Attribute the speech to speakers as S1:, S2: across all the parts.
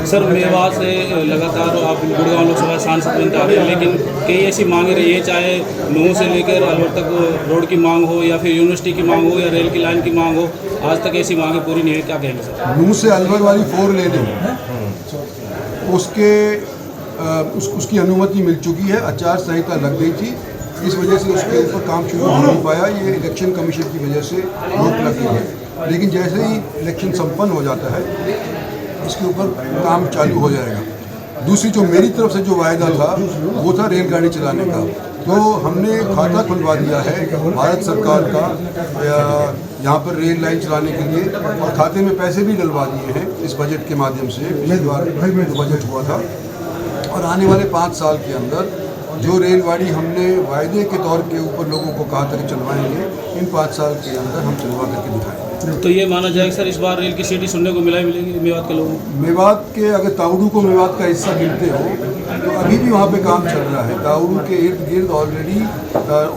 S1: Sir Mewat से लगातार आप गुड़गांव लोकसभा सांसद बनते आ रहे हैं, लेकिन कई ऐसी मांगे रही है, चाहे नूह से लेकर अलवर तक रोड की मांग हो या फिर यूनिवर्सिटी की मांग हो या रेल की लाइन की मांग हो, आज तक ऐसी मांगे पूरी नहीं है। क्या कहेंगे सर?
S2: नूह से अलवर वाली 4 लेने उसकी अनुमति मिल चुकी है, आचार संहिता लग गई थी, इस वजह से उसके ऊपर काम शुरू हो नहीं पाया। ये इलेक्शन कमीशन की वजह से रोक लग गई है, लेकिन जैसे ही इलेक्शन संपन्न हो जाता है इसके ऊपर काम चालू हो जाएगा। दूसरी जो मेरी तरफ से जो वायदा था वो था रेलगाड़ी चलाने का, तो हमने खाता खुलवा दिया है भारत सरकार का यहाँ पर रेल लाइन चलाने के लिए, और खाते में पैसे भी डलवा दिए हैं इस बजट के माध्यम से। पिछली बार जो बजट हुआ था, और आने वाले 5 साल के अंदर जो रेलगाड़ी हमने वायदे के तौर के ऊपर लोगों को कहा था कि चलवाएंगे, इन 5 साल के अंदर हम चलवा करके दिखाएंगे।
S1: तो ये माना जाएगा सर इस बार रेल की सीटें सुनने को मिलेगी मेवात के लोगों को?
S2: मेवात के अगर ताउडू को मेवात का हिस्सा गिनते हो तो अभी भी वहाँ पे काम चल रहा है। ताउडू के इर्द गिर्द ऑलरेडी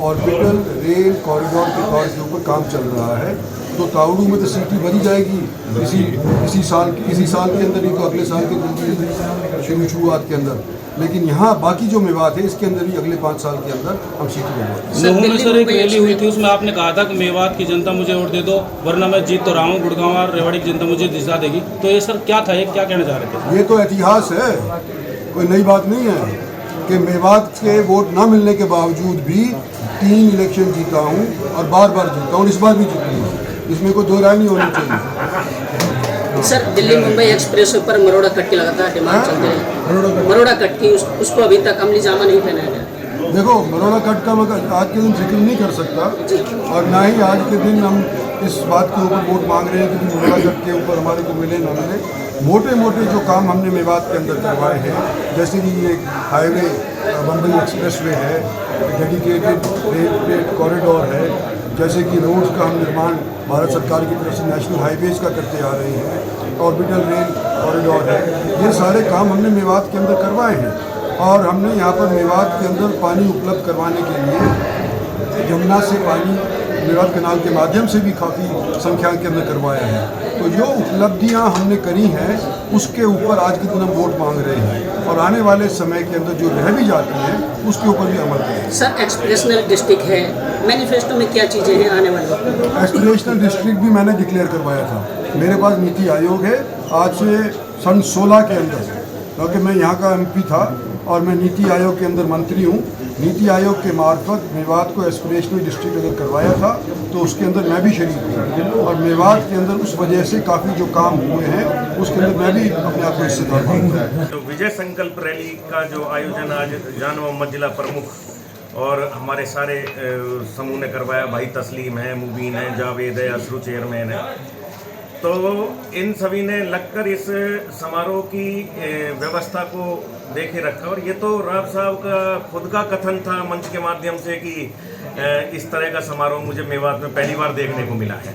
S2: ऑर्बिटल रेल कॉरिडोर के तौर के ऊपर काम चल रहा है, तो ताउडू में तो सीटें भरी जाएगी इसी साल के अंदर ही, तो अगले साल के शुरुआत के अंदर। लेकिन यहाँ बाकी जो मेवात है इसके अंदर ही अगले 5 साल के अंदर हम सीटें बनवाएंगे।
S1: नूह में सर एक रैली हुई थी, उसमें आपने कहा था कि मेवात की जनता मुझे वोट दे दो वरना मैं जीत तो रहा हूँ, गुड़गांव और रेवाड़ी की जनता मुझे दिशा देगी। तो ये सर क्या था, ये क्या कहना चाह रहे थे?
S2: ये तो इतिहास है, कोई नई बात नहीं है कि मेवात के वोट ना मिलने के बावजूद भी 3 इलेक्शन जीता हूँ और बार बार जीता हूँ, इस बार भी जीतूँगा, इसमें कोई दो राय नहीं होनी चाहिए।
S3: सर दिल्ली मुंबई एक्सप्रेस पर मरोड़ा कट की लगातार डिमांड चलते हैं, मरोड़ा कट की उसको अभी तक अमली जामा नहीं पहनाया गया।
S2: देखो, मरोड़ा कट का मैं आज के दिन जिक्र नहीं कर सकता, और ना ही आज के दिन हम इस बात के ऊपर वोट मांग रहे हैं कि मरोड़ा कट के ऊपर हमारे को मिले ना मिले। मोटे मोटे जो काम हमने मेवात के अंदर करवाए हैं, जैसे कि ये हाईवे मुंबई एक्सप्रेस वे है, डेडिकेटेड रेल कॉरिडोर है, जैसे कि रोड्स का हम निर्माण भारत सरकार की तरफ से नेशनल हाईवेज़ का करते आ रहे हैं, ऑर्बिटल रेल कॉरिडोर है, ये सारे काम हमने मेवात के अंदर करवाए हैं। और हमने यहाँ पर मेवात के अंदर पानी उपलब्ध करवाने के लिए यमुना से पानी मेवात कैनाल के माध्यम से भी काफ़ी संख्या के अंदर करवाया है। तो जो उपलब्धियाँ हमने करी हैं उसके ऊपर आज के दिन हम वोट मांग रहे हैं, और आने वाले समय के अंदर जो रह भी जाती हैं उसके ऊपर भी अमल करेंगे।
S3: सर एक्सप्रेशनल डिस्ट्रिक्ट है, मैनिफेस्टो में क्या चीज़ें हैं आने वाली?
S2: एस्पिरेशनल डिस्ट्रिक्ट भी मैंने डिक्लेयर करवाया था, मेरे पास नीति आयोग है आज से सन 16 के अंदर, क्योंकि मैं यहाँ का MP था और मैं नीति आयोग के अंदर मंत्री हूँ। नीति आयोग के मार्फत मेवात को एस्पिरेशनल डिस्ट्रिक्ट अगर करवाया था तो उसके अंदर मैं भी शरीक हूँ, और मेवात के अंदर उस वजह से काफ़ी जो काम हुए हैं उसके अंदर मैं भी अपने आप को हिस्सेदार हूँ।
S4: तो विजय संकल्प रैली का जो आयोजन आज जान मोहम्मद जिला प्रमुख और हमारे सारे समूह ने करवाया, भाई तस्लीम है, मुबीन है, जावेद है, असरू चेयरमैन है, तो इन सभी ने लगकर इस समारोह की व्यवस्था को देखे रखा। और ये तो राव साहब का खुद का कथन था मंच के माध्यम से कि इस तरह का समारोह मुझे मेवात में पहली बार देखने को मिला है।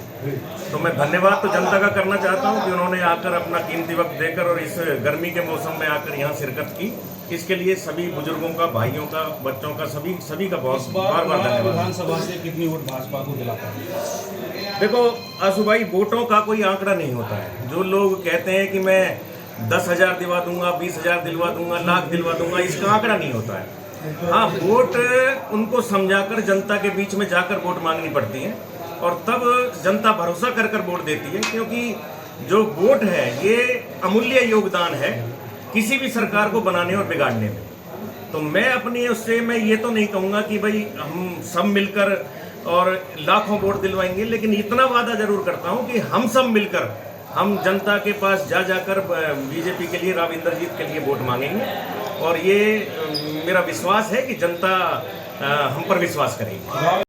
S4: तो मैं धन्यवाद तो जनता का करना चाहता हूँ कि उन्होंने आकर अपना कीमती वक्त देकर और इस गर्मी के मौसम में आकर यहाँ शिरकत की। इसके लिए सभी बुजुर्गों का, भाइयों का, बच्चों का, सभी का बहुत बार धन्यवाद।
S1: विधानसभा से कितनी वोट भाजपा को दिलाता है?
S4: देखो आशु भाई, वोटों का कोई आंकड़ा नहीं होता है। जो लोग कहते हैं कि मैं 10,000 दिलवा दूंगा, 20,000 दिलवा दूंगा, लाख दिलवा दूंगा, इसका आंकड़ा नहीं होता है। हाँ, वोट उनको समझाकर जनता के बीच में जाकर वोट मांगनी पड़ती है, और तब जनता भरोसा कर वोट देती है, क्योंकि जो वोट है ये अमूल्य योगदान है किसी भी सरकार को बनाने और बिगाड़ने में। तो मैं अपनी उससे मैं ये तो नहीं कहूँगा कि भाई हम सब मिलकर और लाखों वोट दिलवाएंगे, लेकिन इतना वादा जरूर करता हूँ कि हम सब मिलकर हम जनता के पास जाकर बीजेपी के लिए, राव इंद्रजीत के लिए वोट मांगेंगे, और ये मेरा विश्वास है कि जनता हम पर विश्वास करेगी।